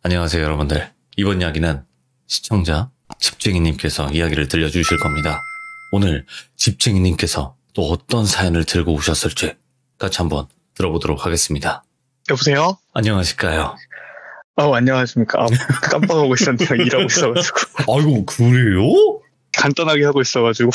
안녕하세요, 여러분들. 이번 이야기는 시청자 집쟁이님께서 이야기를 들려주실 겁니다. 오늘 집쟁이님께서 또 어떤 사연을 들고 오셨을지 같이 한번 들어보도록 하겠습니다. 여보세요? 안녕하실까요? 안녕하십니까. 깜빡하고 있었는데 일하고 있어가지고. 아이고, 그래요? 간단하게 하고 있어가지고.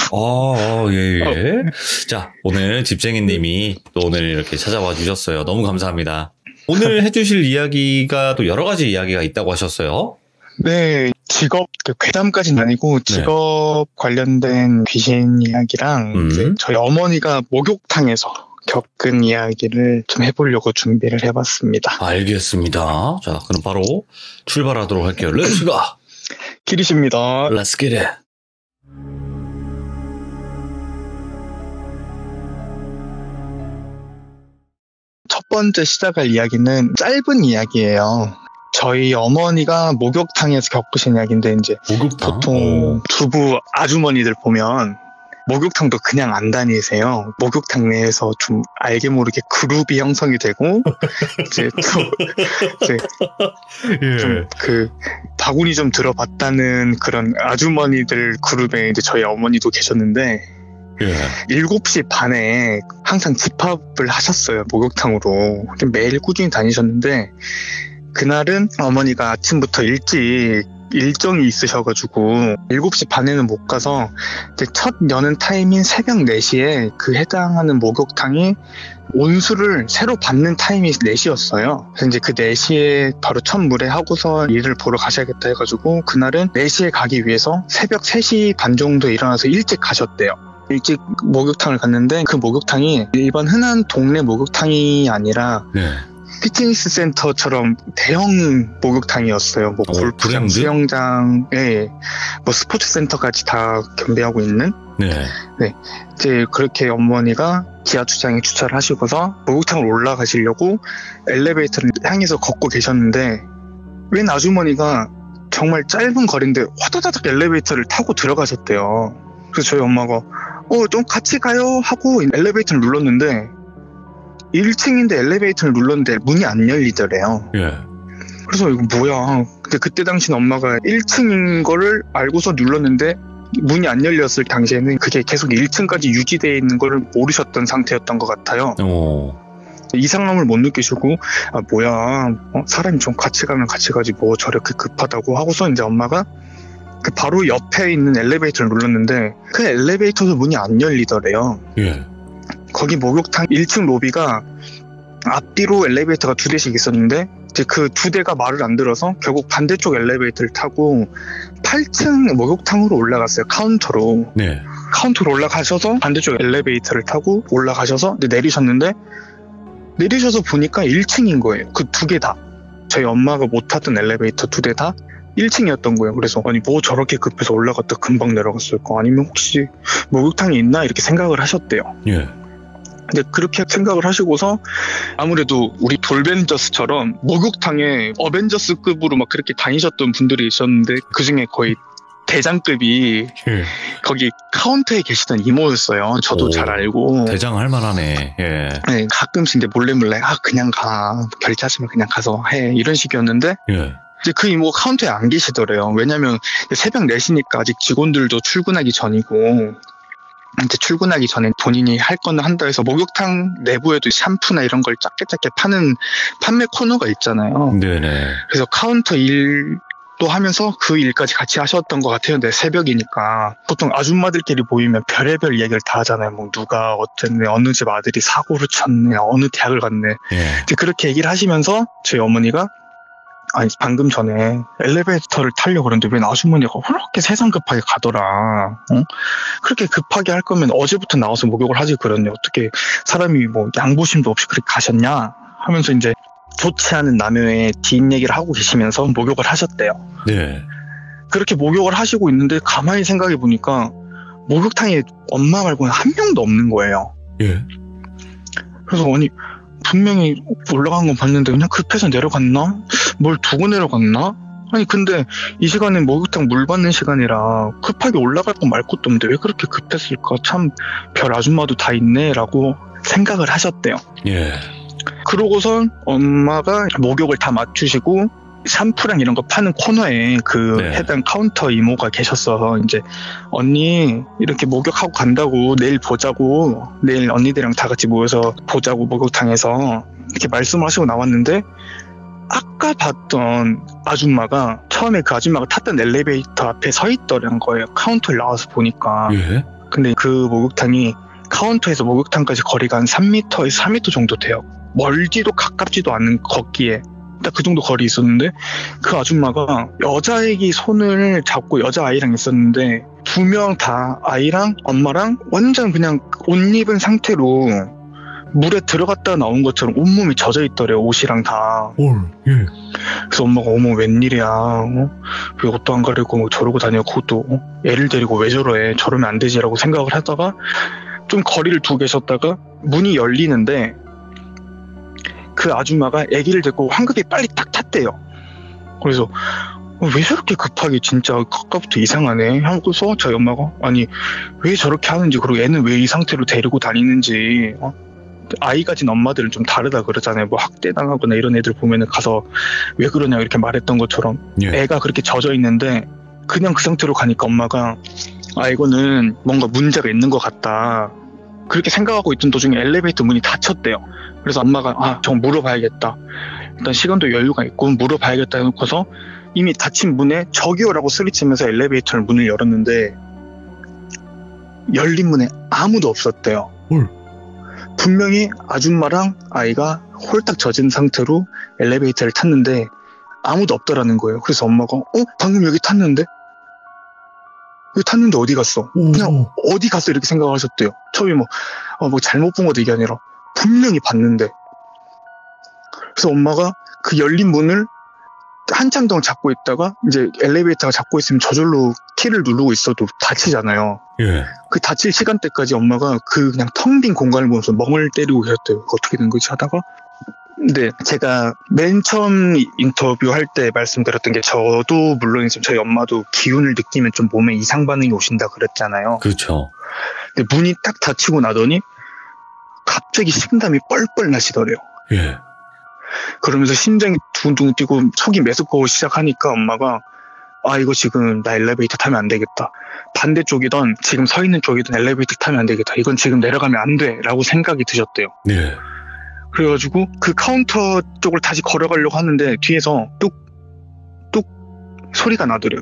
예. 자, 오늘 집쟁이님이 또 오늘 이렇게 찾아와 주셨어요. 너무 감사합니다. 오늘 해주실 이야기가 또 여러 가지 이야기가 있다고 하셨어요. 네, 직업, 괴담까지는 아니고 직업 관련된 귀신 이야기랑 이제 저희 어머니가 목욕탕에서 겪은 이야기를 좀 해보려고 준비를 해봤습니다. 알겠습니다. 자, 그럼 바로 출발하도록 할게요. Let's go! 기리십니다. Let's get it! 첫 번째 시작할 이야기는 짧은 이야기예요. 저희 어머니가 목욕탕에서 겪으신 이야기인데, 이제 목욕탕? 보통 주부 아주머니들 보면 목욕탕도 그냥 안 다니세요. 목욕탕 내에서 좀 알게 모르게 그룹이 형성이 되고, 이제 또 이제 좀 바구니 좀 들어봤다는 그런 아주머니들 그룹에 이제 저희 어머니도 계셨는데, 7시 반에 항상 집합을 하셨어요. 목욕탕으로. 매일 꾸준히 다니셨는데, 그날은 어머니가 아침부터 일찍 일정이 있으셔가지고 7시 반에는 못 가서 첫 여는 타임인 새벽 4시에 그 해당하는 목욕탕이 온수를 새로 받는 타임이 4시였어요. 그래서 이제 그 4시에 바로 첫 무례하고서 일을 보러 가셔야겠다 해가지고 그날은 4시에 가기 위해서 새벽 3시 반 정도에 일어나서 일찍 가셨대요. 일찍 목욕탕을 갔는데 그 목욕탕이 일반 흔한 동네 목욕탕이 아니라 피트니스 센터처럼 대형 목욕탕이었어요. 뭐 골프장, 수영장에 뭐 스포츠 센터까지 다 겸비하고 있는. 이제 그렇게 어머니가 지하 주차장에 주차를 하시고서 목욕탕을 올라가시려고 엘리베이터를 향해서 걷고 계셨는데, 웬 아주머니가 정말 짧은 거리인데 화다다닥 엘리베이터를 타고 들어가셨대요. 그래서 저희 엄마가 좀 같이 가요 하고 엘리베이터를 눌렀는데 1층인데 엘리베이터를 눌렀는데 문이 안 열리더래요. 그래서 이거 뭐야. 근데 그때 당시는 엄마가 1층인 거를 알고서 눌렀는데 문이 안 열렸을 당시에는 그게 계속 1층까지 유지되어 있는 거를 모르셨던 상태였던 것 같아요. 이상함을 못 느끼시고 뭐야, 사람이 좀 같이 가면 같이 가지 뭐 저렇게 급하다고 하고서 이제 엄마가 그 바로 옆에 있는 엘리베이터를 눌렀는데 그 엘리베이터도 문이 안 열리더래요. 거기 목욕탕 1층 로비가 앞뒤로 엘리베이터가 2대씩 있었는데 이제 그 2대가 말을 안 들어서 결국 반대쪽 엘리베이터를 타고 8층 목욕탕으로 올라갔어요. 카운터로. 카운터로 올라가셔서 반대쪽 엘리베이터를 타고 올라가셔서 내리셨는데, 내리셔서 보니까 1층인 거예요. 그 2개 다. 저희 엄마가 못 탔던 엘리베이터 2대 다 1층이었던 거예요. 그래서 아니 뭐 저렇게 급해서 올라갔다 금방 내려갔을까, 아니면 혹시 목욕탕이 있나 이렇게 생각을 하셨대요. 근데 그렇게 생각을 하시고서 아무래도 우리 돌벤저스처럼 목욕탕에 어벤져스급으로 막 그렇게 다니셨던 분들이 있었는데 그중에 거의 대장급이 거기 카운터에 계시던 이모였어요. 저도 잘 알고. 대장 할만하네. 네, 가끔씩 이제 몰래 그냥 가, 결제하시면 그냥 가서 해, 이런 식이었는데 이제 그 이모가 카운터에 안 계시더래요. 왜냐면 새벽 4시니까 아직 직원들도 출근하기 전이고, 이제 출근하기 전에 본인이 할 거는 한다 해서 목욕탕 내부에도 샴푸나 이런 걸 작게 파는 판매 코너가 있잖아요. 그래서 카운터 일도 하면서 그 일까지 같이 하셨던 것 같아요. 근데 새벽이니까 보통 아줌마들끼리 모이면 별의별 얘기를 다 하잖아요. 뭐 누가 어쨌네, 어느 집 아들이 사고를 쳤네, 어느 대학을 갔네. 이제 그렇게 얘기를 하시면서 저희 어머니가 아니 방금 전에 엘리베이터를 타려고 그러는데 왜 아주머니가 그렇게 세상 급하게 가더라. 그렇게 급하게 할 거면 어제부터 나와서 목욕을 하지 그러네. 어떻게 사람이 뭐 양보심도 없이 그렇게 가셨냐 하면서 이제 좋지 않은 남의 뒷얘기를 하고 계시면서 목욕을 하셨대요. 그렇게 목욕을 하시고 있는데 가만히 생각해 보니까 목욕탕에 엄마 말고는 한 명도 없는 거예요. 그래서 아니 분명히 올라간 건 봤는데 그냥 급해서 내려갔나? 뭘 두고 내려갔나? 아니 근데 이 시간엔 목욕탕 물 받는 시간이라 급하게 올라갈 거 말 것도 없는데 왜 그렇게 급했을까? 참 별 아줌마도 다 있네 라고 생각을 하셨대요. 그러고선 엄마가 목욕을 다 마치시고 샴푸랑 이런 거 파는 코너에 그 네. 해당 카운터 이모가 계셨어서 이제 언니 이렇게 목욕하고 간다고 내일 보자고 내일 언니들이랑 다 같이 모여서 보자고 목욕탕에서 이렇게 말씀을 하시고 나왔는데 아까 봤던 아줌마가 처음에 그 아줌마가 탔던 엘리베이터 앞에 서 있더란 거예요. 카운터를 나와서 보니까. 예? 근데 그 목욕탕이 카운터에서 목욕탕까지 거리가 한 3m에서 4m 정도 돼요. 멀지도 가깝지도 않은 걷기에 딱 그 정도 거리 있었는데 그 아줌마가 여자애기 손을 잡고 여자아이랑 있었는데 2명 다 아이랑 엄마랑 완전 그냥 옷 입은 상태로 물에 들어갔다 나온 것처럼 온몸이 젖어 있더래요. 옷이랑 다. 예. 그래서 엄마가 어머 웬일이야, 왜 옷도 안 가리고 뭐 저러고 다녀, 그것도 애를 데리고 왜 저러해, 저러면 안 되지라고 생각을 하다가 좀 거리를 두고 계셨다가 문이 열리는데 그 아줌마가 아기를 데리고 황급히 빨리 딱 탔대요. 그래서 왜 저렇게 급하게, 진짜 아까부터 이상하네 하고서 저희 엄마가 아니 왜 저렇게 하는지, 그리고 애는 왜 이 상태로 데리고 다니는지, 아이 가진 엄마들은 좀 다르다 그러잖아요. 뭐 학대당하거나 이런 애들 보면은 가서 왜 그러냐 이렇게 말했던 것처럼 예. 애가 그렇게 젖어 있는데 그냥 그 상태로 가니까 엄마가 이거는 뭔가 문제가 있는 것 같다 그렇게 생각하고 있던 도중에 엘리베이터 문이 닫혔대요. 그래서 엄마가 저 물어봐야겠다, 일단 시간도 여유가 있고 물어봐야겠다 해놓고서 이미 닫힌 문에 저기요라고 소리치면서 엘리베이터 문을 열었는데 열린 문에 아무도 없었대요. 분명히 아줌마랑 아이가 홀딱 젖은 상태로 엘리베이터를 탔는데 아무도 없더라는 거예요. 그래서 엄마가 방금 여기 탔는데? 여기 탔는데 어디 갔어? 그냥 어디 갔어 이렇게 생각하셨대요. 처음에 뭐 잘못 본 것도 이게 아니라 분명히 봤는데. 그래서 엄마가 그 열린 문을 한참 동안 잡고 있다가 이제 엘리베이터가 잡고 있으면 저절로 키를 누르고 있어도 닫히잖아요. 예. 그 닫힐 시간대까지 엄마가 그 그냥 텅 빈 공간을 보면서 멍을 때리고 계셨대요. 어떻게 된 거지 하다가. 근데 제가 맨 처음 인터뷰할 때 말씀드렸던 게 저도 물론이지만 저희 엄마도 기운을 느끼면 좀 몸에 이상 반응이 오신다 그랬잖아요. 그렇죠. 근데 문이 딱 닫히고 나더니 갑자기 식은땀이 뻘뻘 나시더래요. 예. 그러면서 심장이 두근두근 뛰고 속이 메스꺼워 시작하니까 엄마가 이거 지금 나 엘리베이터 타면 안 되겠다, 반대쪽이든 지금 서 있는 쪽이든 엘리베이터 타면 안 되겠다, 이건 지금 내려가면 안 돼 라고 생각이 드셨대요. 네. 그래가지고 그 카운터 쪽을 다시 걸어가려고 하는데 뒤에서 뚝뚝 소리가 나더래요.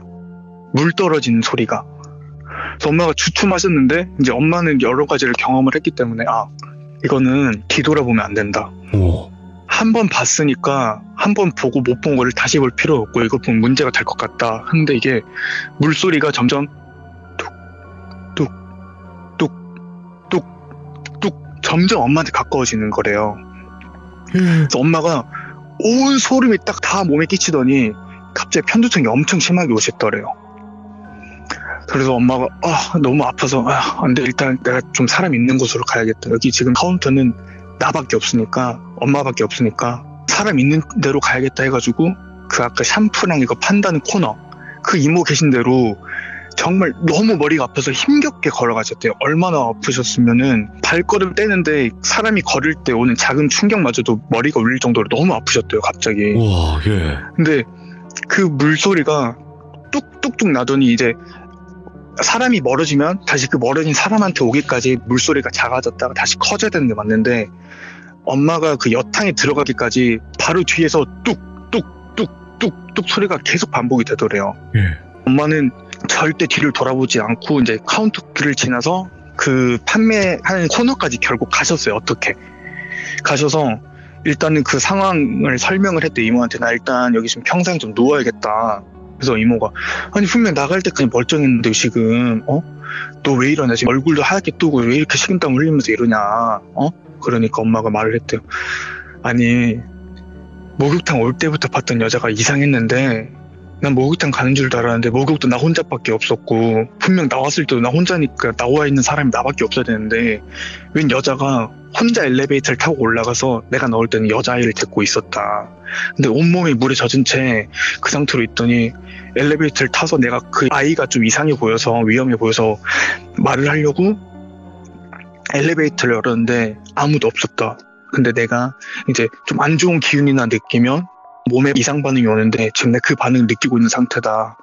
물 떨어지는 소리가. 그래서 엄마가 주춤하셨는데 이제 엄마는 여러 가지를 경험을 했기 때문에 이거는 뒤돌아보면 안 된다. 한 번 봤으니까 한 번 보고 못 본 거를 다시 볼 필요 없고 이거 보면 문제가 될 것 같다 하는데 이게 물소리가 점점 뚝뚝뚝뚝 점점 엄마한테 가까워지는 거래요. 그래서 엄마가 온 소름이 딱 다 몸에 끼치더니 갑자기 편두통이 엄청 심하게 오셨더래요. 그래서 엄마가 너무 아파서 안 돼, 일단 내가 좀 사람 있는 곳으로 가야겠다, 여기 지금 카운터는 나밖에 없으니까, 엄마밖에 없으니까 사람 있는 데로 가야겠다 해가지고 그 아까 샴푸랑 이거 판다는 코너 그 이모 계신 대로 정말 너무 머리가 아파서 힘겹게 걸어가셨대요. 얼마나 아프셨으면은 발걸음 떼는데 사람이 걸을 때 오는 작은 충격마저도 머리가 울릴 정도로 너무 아프셨대요 갑자기. 우와, 예. 근데 그 물소리가 뚝뚝뚝 나더니 이제 사람이 멀어지면 다시 그 멀어진 사람한테 오기까지 물소리가 작아졌다가 다시 커져야 되는 게 맞는데 엄마가 그 여탕에 들어가기까지 바로 뒤에서 뚝뚝뚝뚝뚝 소리가 계속 반복이 되더래요. 예. 엄마는 절대 뒤를 돌아보지 않고 이제 카운터 길을 지나서 그 판매하는 코너까지 결국 가셨어요. 어떻게 가셔서 일단은 그 상황을 설명을 했대. 이모한테 나 일단 여기 좀 평생 좀 누워야겠다. 그래서 이모가 아니 분명 나갈 때까지 멀쩡했는데 지금 너 왜 이러냐, 지금 얼굴도 하얗게 뜨고 왜 이렇게 식은땀 흘리면서 이러냐. 그러니까 엄마가 말을 했대요. 아니 목욕탕 올 때부터 봤던 여자가 이상했는데 난 목욕탕 가는 줄도 알았는데 목욕도 나 혼자밖에 없었고 분명 나왔을 때도 나 혼자니까 나와 있는 사람이 나밖에 없어야 되는데 웬 여자가 혼자 엘리베이터를 타고 올라가서 내가 나올 때는 여자아이를 데리고 있었다. 근데 온몸이 물에 젖은 채 그 상태로 있더니 엘리베이터를 타서 내가 그 아이가 좀 이상해 보여서 위험해 보여서 말을 하려고 엘리베이터를 열었는데 아무도 없었다. 근데 내가 이제 좀 안 좋은 기운이나 느끼면 몸에 이상 반응이 오는데 지금 내가 그 반응을 느끼고 있는 상태다.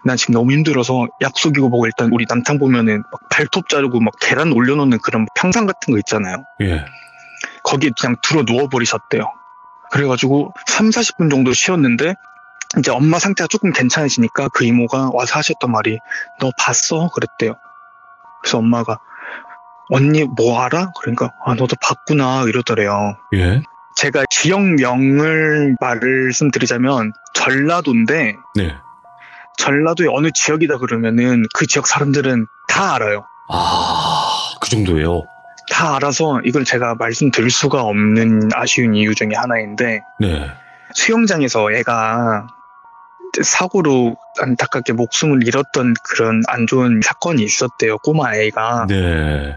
난 지금 너무 힘들어서 약속이고 뭐고 일단 우리 남탕 보면은 막 발톱 자르고 막 계란 올려놓는 그런 평상 같은 거 있잖아요. 예. 거기에 그냥 들어 누워버리셨대요. 그래가지고 30-40분 정도 쉬었는데 이제 엄마 상태가 조금 괜찮으시니까 그 이모가 와서 하셨던 말이 너 봤어? 그랬대요. 그래서 엄마가 언니 뭐 알아? 그러니까 너도 봤구나 이러더래요. 예. 제가 지역명을 말씀드리자면 전라도인데 네. 전라도의 어느 지역이다 그러면은 그 지역 사람들은 다 알아요. 그 정도예요? 다 알아서 이걸 제가 말씀드릴 수가 없는 아쉬운 이유 중에 하나인데 네. 수영장에서 애가 사고로 안타깝게 목숨을 잃었던 그런 안 좋은 사건이 있었대요. 꼬마 아이가. 네.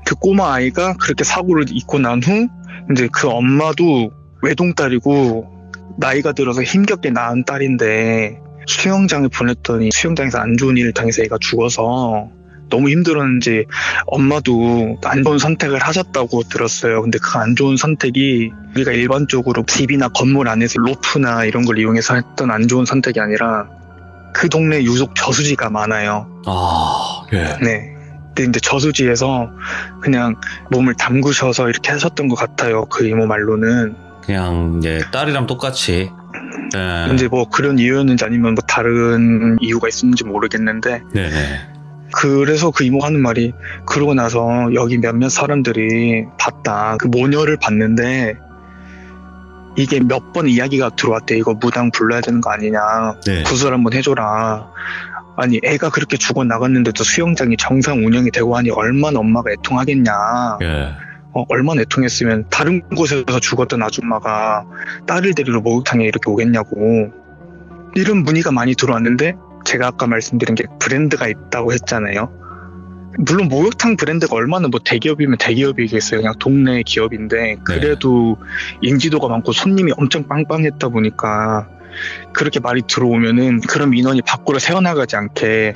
그 꼬마 아이가 그렇게 사고를 입고 난 후 이제 그 엄마도 외동딸이고 나이가 들어서 힘겹게 낳은 딸인데 수영장에 보냈더니 수영장에서 안 좋은 일을 당해서 애가 죽어서 너무 힘들었는지 엄마도 안 좋은 선택을 하셨다고 들었어요. 근데 그 안 좋은 선택이 우리가 일반적으로 집이나 건물 안에서 로프나 이런 걸 이용해서 했던 안 좋은 선택이 아니라 그 동네에 유독 저수지가 많아요. 예. 네. 근데 이제 저수지에서 그냥 몸을 담그셔서 이렇게 하셨던 것 같아요. 그 이모 말로는. 그냥 이제 딸이랑 똑같이. 네. 근데 뭐 그런 이유였는지 아니면 뭐 다른 이유가 있었는지 모르겠는데. 네네. 그래서 그 이모가 하는 말이 그러고 나서 여기 몇몇 사람들이 봤다. 그 모녀를 봤는데 이게 몇 번 이야기가 들어왔대. 이거 무당 불러야 되는 거 아니냐. 네. 구슬 한번 해줘라. 아니 애가 그렇게 죽어나갔는데도 수영장이 정상 운영이 되고 하니 얼마나 엄마가 애통하겠냐. 예. 얼마나 애통했으면 다른 곳에서 죽었던 아줌마가 딸을 데리러 목욕탕에 이렇게 오겠냐고. 이런 문의가 많이 들어왔는데 제가 아까 말씀드린 게 브랜드가 있다고 했잖아요. 물론 목욕탕 브랜드가 얼마나 뭐 대기업이면 대기업이겠어요. 그냥 동네 기업인데 그래도 인지도가 많고 손님이 엄청 빵빵했다 보니까 그렇게 말이 들어오면은 그런 민원이 밖으로 새어나가지 않게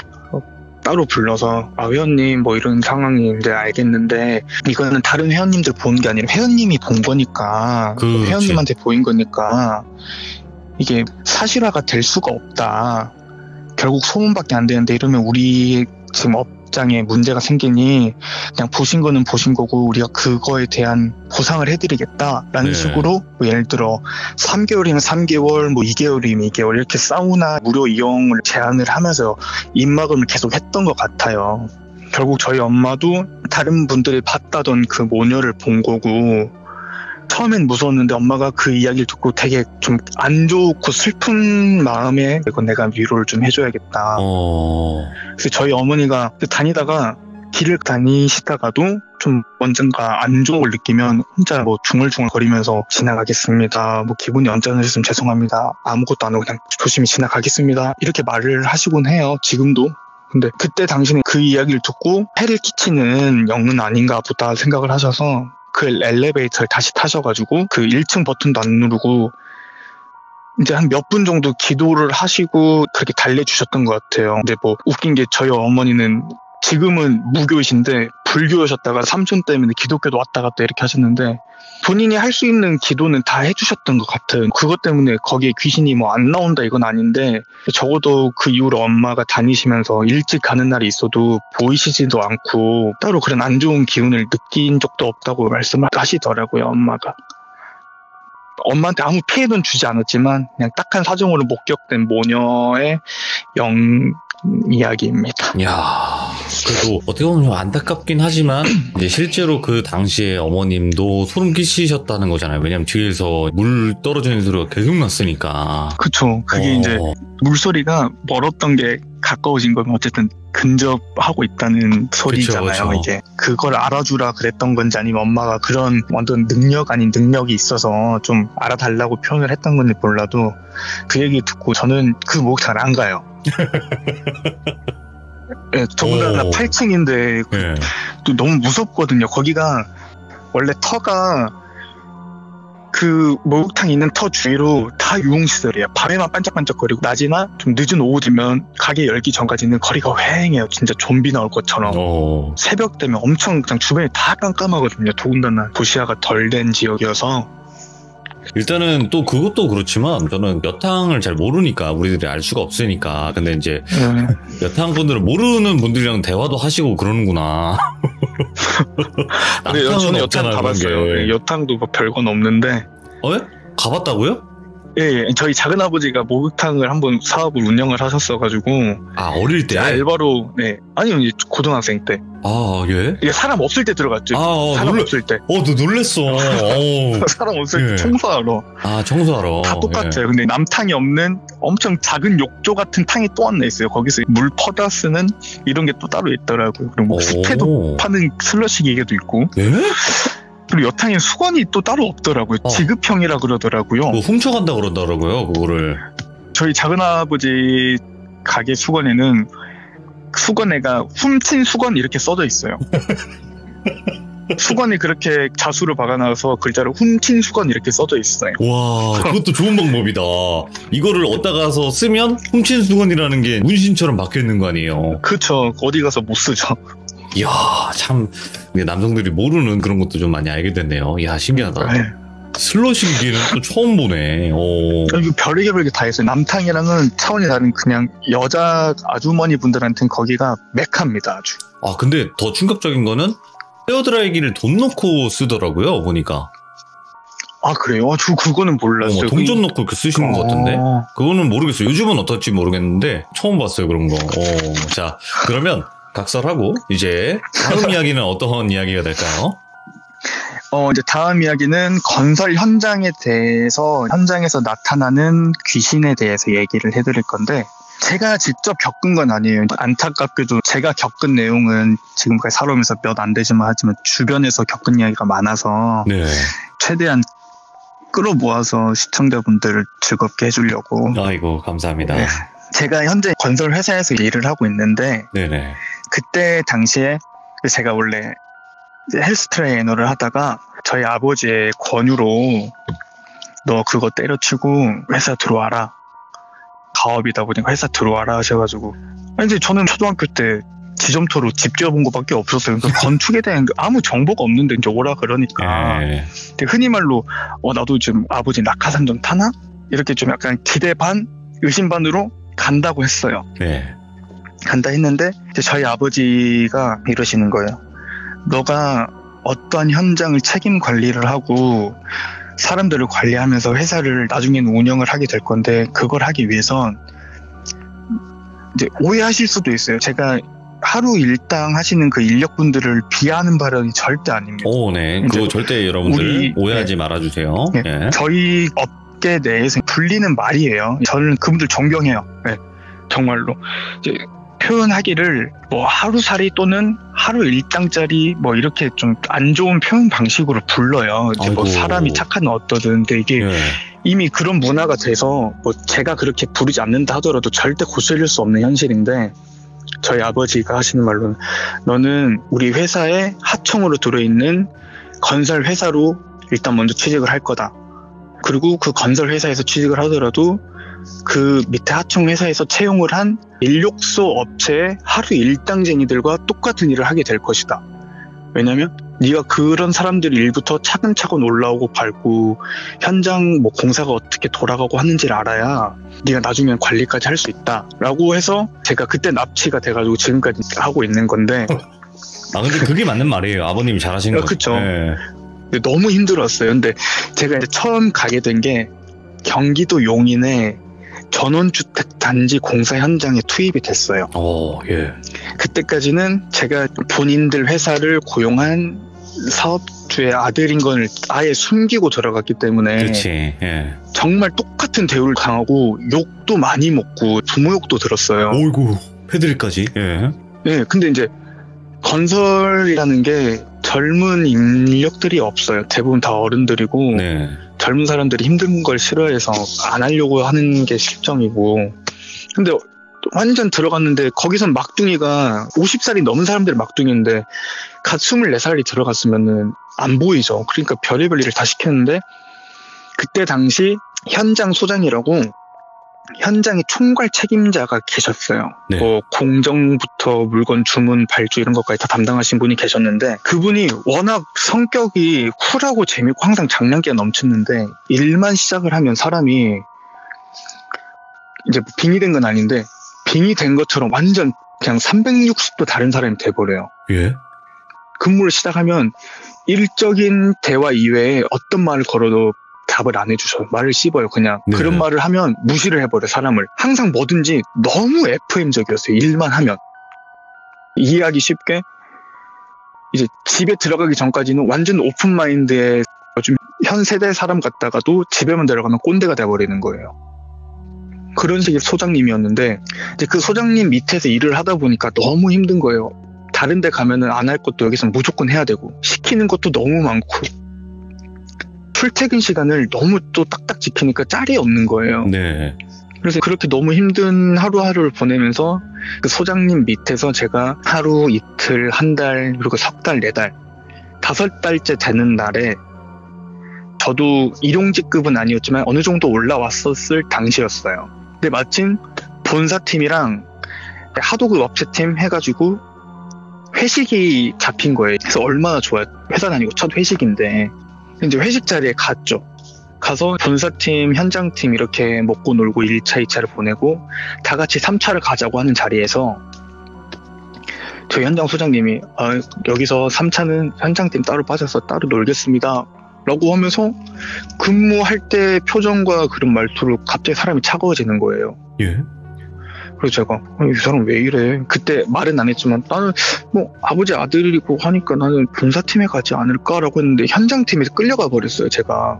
따로 불러서 회원님 뭐 이런 상황인데 알겠는데 이거는 다른 회원님들 보는 게 아니라 회원님이 본 거니까 회원님한테 보인 거니까 이게 사실화가 될 수가 없다. 결국 소문밖에 안 되는데 이러면 우리 지금 업장에 문제가 생기니 그냥 보신 거는 보신 거고 우리가 그거에 대한 보상을 해드리겠다라는 식으로 뭐 예를 들어 3개월이면 3개월 뭐 2개월이면 2개월 이렇게 사우나 무료 이용을 제안을 하면서 입막음을 계속 했던 것 같아요. 결국 저희 엄마도 다른 분들이 봤다던 그 모녀를 본 거고 처음엔 무서웠는데 엄마가 그 이야기를 듣고 되게 좀 안 좋고 슬픈 마음에 이건 내가 위로를 좀 해줘야겠다. 그래서 저희 어머니가 다니다가 길을 다니시다가도 좀 언젠가 안 좋은 걸 느끼면 혼자 뭐 중얼중얼 거리면서 지나가겠습니다. 뭐 기분이 언짢으셨으면 죄송합니다. 아무것도 안 하고 그냥 조심히 지나가겠습니다. 이렇게 말을 하시곤 해요. 지금도. 근데 그때 당신은 그 이야기를 듣고 해를 끼치는 영은 아닌가 보다 생각을 하셔서 그 엘리베이터를 다시 타셔가지고 그 1층 버튼도 안 누르고 이제 한 몇 분 정도 기도를 하시고 그렇게 달래주셨던 것 같아요. 근데 뭐 웃긴 게 저희 어머니는 지금은 무교이신데 불교셨다가 삼촌 때문에 기독교도 왔다 갔다 이렇게 하셨는데 본인이 할 수 있는 기도는 다 해주셨던 것 같아요. 그것 때문에 거기에 귀신이 뭐 안 나온다 이건 아닌데 적어도 그 이후로 엄마가 다니시면서 일찍 가는 날이 있어도 보이시지도 않고 따로 그런 안 좋은 기운을 느낀 적도 없다고 말씀을 하시더라고요. 엄마가. 엄마한테 아무 피해는 주지 않았지만 그냥 딱한 사정으로 목격된 모녀의 이야기입니다. 이야, 그래도 어떻게 보면 좀 안타깝긴 하지만 이제 실제로 그 당시에 어머님도 소름 끼치셨다는 거잖아요. 왜냐면 뒤에서 물 떨어지는 소리가 계속 났으니까. 그쵸. 그게 이제 물소리가 멀었던 게 가까워진 거면 어쨌든 근접하고 있다는 소리잖아요. 그쵸. 이게 그걸 알아주라 그랬던 건지 아니면 엄마가 그런 완전 능력 아닌 능력이 있어서 좀 알아달라고 표현을 했던 건지 몰라도 그 얘기 듣고 저는 그 목욕탕을 안 가요. 네, 더군다나 8층인데 또 너무 무섭거든요. 거기가 원래 터가 그 목욕탕 있는 터 주위로 다 유흥시설이에요. 밤에만 반짝반짝거리고 낮이나 좀 늦은 오후 되면 가게 열기 전까지는 거리가 휑해요. 진짜 좀비 나올 것처럼. 새벽 되면 엄청 그냥 주변이 다 깜깜하거든요. 더군다나 도시화가 덜 된 지역이어서 일단은 또 그것도 그렇지만 저는 여탕을 잘 모르니까 우리들이 알 수가 없으니까. 근데 이제 여탕 분들은 모르는 분들이랑 대화도 하시고 그러는구나. 근데 저는 여탕 가봤어요. 여탕도 뭐 별건 없는데. 예? 가봤다고요? 예, 저희 작은아버지가 목욕탕을 한번 사업을 운영을 하셨어가지고. 아, 어릴 때? 알바로, 네. 아니요, 고등학생 때. 아, 예? 이게 사람 없을 때 들어갔죠. 사람 없을 때. 너 놀랬어. 사람 없을 때 청소하러. 아, 청소하러. 다 똑같아요. 근데 남탕이 없는 엄청 작은 욕조 같은 탕이 또 하나 있어요. 거기서 물 퍼다 쓰는 이런 게 또 따로 있더라고요. 그리고 뭐 숲에도 파는 슬러시 기계도 있고. 예? 그리고 여탕에 수건이 또 따로 없더라고요. 지급형이라 그러더라고요. 뭐 훔쳐간다 그러더라고요, 그거를. 저희 작은아버지 가게 수건에는 수건에가 훔친 수건 이렇게 써져 있어요. 수건이 그렇게 자수로 박아놔서 글자로 훔친 수건 이렇게 써져 있어요. 와, 그것도 좋은 방법이다. 이거를 얻다가서 쓰면 훔친 수건이라는 게 문신처럼 박혀있는 거 아니에요? 그쵸. 어디 가서 못 쓰죠. 이야, 참 남성들이 모르는 그런 것도 좀 많이 알게 됐네요. 이야, 신기하다. 네. 슬러시 기계는 또 처음 보네. 이거 별의별 다 있어요. 남탕이랑은 차원이 다른 그냥 여자 아주머니 분들한테는 거기가 메카입니다, 아주. 아, 근데 더 충격적인 거는 헤어드라이기를 돈 넣고 쓰더라고요, 보니까. 아, 그래요? 저 그거는 몰랐어요. 동전 넣고 이렇게 쓰시는 것 같은데. 그거는 모르겠어요. 요즘은 어떨지 모르겠는데 처음 봤어요, 그런 거. 자, 그러면 각설하고 이제 다음 이야기는 어떤 이야기가 될까요? 이제 다음 이야기는 건설 현장에 대해서, 현장에서 나타나는 귀신에 대해서 얘기를 해드릴 건데, 제가 직접 겪은 건 아니에요. 안타깝게도 제가 겪은 내용은 지금까지 살아오면서 몇 안 되지만 하지만 주변에서 겪은 이야기가 많아서 네. 최대한 끌어모아서 시청자분들을 즐겁게 해주려고. 아이고, 감사합니다. 네. 제가 현재 건설 회사에서 일을 하고 있는데, 네네. 그때 당시에 제가 원래 헬스 트레이너를 하다가 저희 아버지의 권유로 너 그거 때려치고 회사 들어와라. 가업이다 보니까 회사 들어와라 하셔가지고. 이제 저는 초등학교 때 지점토로 집 지어본 것밖에 없었어요. 그러니까 건축에 대한 아무 정보가 없는데 이제 오라 그러니까. 근데 흔히 말로 나도 지금 아버지 낙하산 좀 타나? 이렇게 좀 약간 기대 반, 의심 반으로 간다고 했어요. 네. 간다 했는데 이제 저희 아버지가 이러시는 거예요. 너가 어떠한 현장을 책임 관리를 하고 사람들을 관리하면서 회사를 나중에는 운영을 하게 될 건데, 그걸 하기 위해선 이제 오해하실 수도 있어요. 제가 하루 일당 하시는 그 인력분들을 비하하는 발언이 절대 아닙니다. 네. 그거 절대 여러분들 오해하지 말아주세요. 네. 네. 저희 업계 내에서 불리는 말이에요. 저는 그분들 존경해요. 네. 정말로. 이제 표현하기를 뭐 하루살이 또는 하루 일당짜리 뭐 이렇게 좀 안 좋은 표현 방식으로 불러요. 이제 뭐 사람이 착한 어떠든. 근데 이게 이미 그런 문화가 돼서 뭐 제가 그렇게 부르지 않는다 하더라도 절대 고쳐질 수 없는 현실인데, 저희 아버지가 하시는 말로는 너는 우리 회사에 하청으로 들어있는 건설 회사로 일단 먼저 취직을 할 거다. 그리고 그 건설 회사에서 취직을 하더라도 그 밑에 하청 회사에서 채용을 한 인력소 업체의 하루 일당쟁이들과 똑같은 일을 하게 될 것이다. 왜냐면 네가 그런 사람들 일부터 차근차근 올라오고 밟고 현장 뭐 공사가 어떻게 돌아가고 하는지를 알아야 네가 나중엔 관리까지 할 수 있다 라고 해서 제가 그때 납치가 돼가지고 지금까지 하고 있는 건데. 근데 그게 맞는 말이에요. 아버님이 잘하신 거죠. 그쵸. 네. 너무 힘들었어요. 근데 제가 이제 처음 가게 된 게 경기도 용인에 전원주택 단지 공사 현장에 투입이 됐어요. 예. 그때까지는 제가 본인들 회사를 고용한 사업주의 아들인 걸 아예 숨기고 들어갔기 때문에. 그렇지. 예. 정말 똑같은 대우를 당하고 욕도 많이 먹고 부모 욕도 들었어요. 어이구, 패드립까지. 예. 네, 근데 이제 건설이라는 게 젊은 인력들이 없어요. 대부분 다 어른들이고. 네. 젊은 사람들이 힘든 걸 싫어해서 안 하려고 하는 게 실정이고. 근데 완전 들어갔는데 거기선 막둥이가 50살이 넘은 사람들이 막둥이인데 갓 24살이 들어갔으면은 안 보이죠. 그러니까 별의별 일을 다 시켰는데, 그때 당시 현장 소장이라고 현장에 총괄 책임자가 계셨어요. 네. 뭐 공정부터 물건 주문, 발주 이런 것까지 다 담당하신 분이 계셨는데 그분이 워낙 성격이 쿨하고 재밌고 항상 장난기가 넘쳤는데 일만 시작을 하면 사람이 이제 뭐 빙의 된 건 아닌데 빙의 된 것처럼 완전 그냥 360도 다른 사람이 돼버려요. 예? 근무를 시작하면 일적인 대화 이외에 어떤 말을 걸어도 답을 안 해주셔요. 말을 씹어요. 그냥 네. 그런 말을 하면 무시를 해버려요. 사람을. 항상 뭐든지 너무 FM적이었어요. 일만 하면. 이해하기 쉽게 이제 집에 들어가기 전까지는 완전 오픈마인드에 요즘 현 세대 사람 같다가도 집에만 들어가면 꼰대가 돼버리는 거예요. 그런 식의 소장님이었는데 이제 그 소장님 밑에서 일을 하다 보니까 너무 힘든 거예요. 다른 데 가면은 안 할 것도 여기서 무조건 해야 되고 시키는 것도 너무 많고 출퇴근 시간을 너무 또 딱딱 지키니까 짤이 없는 거예요. 네. 그래서 그렇게 너무 힘든 하루하루를 보내면서 그 소장님 밑에서 제가 하루, 이틀, 한 달, 그리고 석 달, 네 달, 5달째 되는 날에 저도 일용직급은 아니었지만 어느 정도 올라왔었을 당시였어요. 근데 마침 본사팀이랑 하도급 업체팀 해가지고 회식이 잡힌 거예요. 그래서 얼마나 좋아요. 회사 다니고 첫 회식인데 이제 회식 자리에 갔죠. 가서 본사팀, 현장팀 이렇게 먹고 놀고 1차, 2차를 보내고 다 같이 3차를 가자고 하는 자리에서 저희 현장 소장님이 여기서 3차는 현장팀 따로 빠져서 따로 놀겠습니다 라고 하면서 근무할 때 표정과 그런 말투로 갑자기 사람이 차가워지는 거예요. 예? 그래서 제가 이 사람 왜 이래? 그때 말은 안 했지만 나는 뭐 아버지 아들이고 하니까 나는 본사팀에 가지 않을까라고 했는데 현장팀에 끌려가 버렸어요. 제가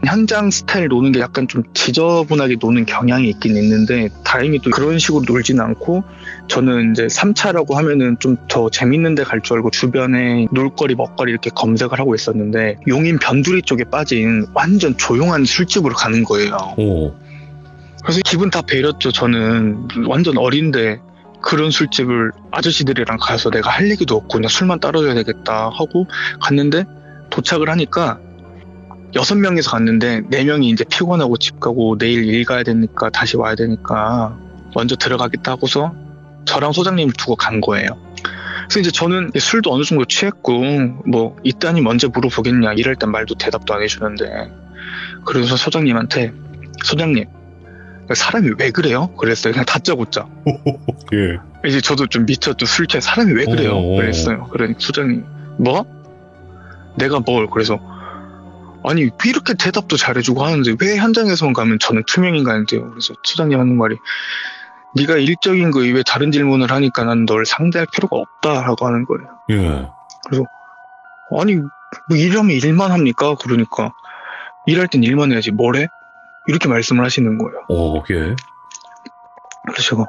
현장 스타일 노는 게 약간 좀 지저분하게 노는 경향이 있긴 있는데 다행히 또 그런 식으로 놀진 않고 저는 이제 3차라고 하면은 좀 더 재밌는 데 갈 줄 알고 주변에 놀거리 먹거리 이렇게 검색을 하고 있었는데 용인 변두리 쪽에 빠진 완전 조용한 술집으로 가는 거예요. 오. 그래서 기분 다 배렸죠. 저는 완전 어린데 그런 술집을 아저씨들이랑 가서 내가 할 얘기도 없고 그냥 술만 따라줘야 되겠다 하고 갔는데 도착을 하니까 6명이서 갔는데 4명이 이제 피곤하고 집 가고 내일 일 가야 되니까 다시 와야 되니까 먼저 들어가겠다 하고서 저랑 소장님을 두고 간 거예요. 그래서 이제 저는 술도 어느 정도 취했고 뭐 이따니 먼저 물어보겠냐 이럴 땐 말도 대답도 안 해주는데 그래서 소장님한테 소장님 사람이 왜 그래요? 그랬어요. 그냥 다짜고짜. 예. 이제 저도 좀 미쳤죠. 술 취해 사람이 왜 그래요? 그랬어요. 그러니까 소장님 뭐? 내가 뭘? 그래서 아니 왜 이렇게 대답도 잘해주고 하는데 왜 현장에서만 가면 저는 투명인간인데요. 그래서 소장님 하는 말이 네가 일적인 거 이외에 다른 질문을 하니까 난 널 상대할 필요가 없다라고 하는 거예요. 예. 그래서 아니 뭐 일하면 일만 합니까? 그러니까 일할 땐 일만 해야지 뭐래? 이렇게 말씀을 하시는 거예요. 오, 예. 그래서 제가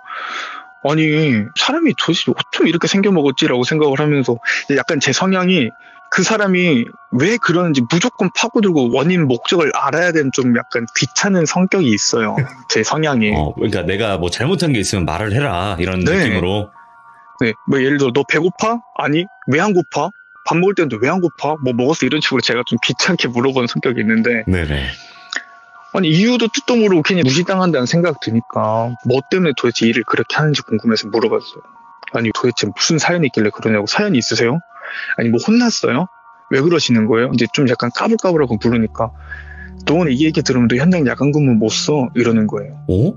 아니 사람이 도대체 어쩜 이렇게 생겨먹었지라고 생각을 하면서 약간 제 성향이 그 사람이 왜 그러는지 무조건 파고들고 원인 목적을 알아야 되는 좀 약간 귀찮은 성격이 있어요. 제 성향이. 그러니까 내가 뭐 잘못한 게 있으면 말을 해라 이런 네. 느낌으로. 네, 뭐 예를 들어 너 배고파? 아니 왜 안 고파? 밥 먹을 때도 왜 안 고파? 뭐 먹었어? 이런 식으로 제가 좀 귀찮게 물어보는 성격이 있는데 네네. 아니 이유도 뜻도 모르고 괜히 무시당한다는 생각 드니까 뭐 때문에 도대체 일을 그렇게 하는지 궁금해서 물어봤어요. 아니 도대체 무슨 사연이 있길래 그러냐고. 사연이 있으세요? 아니 뭐 혼났어요? 왜 그러시는 거예요? 이제 좀 약간 까불까불하고 부르니까 너는 이 얘기 들으면 너 현장 야간 근무 못 써? 이러는 거예요. 오?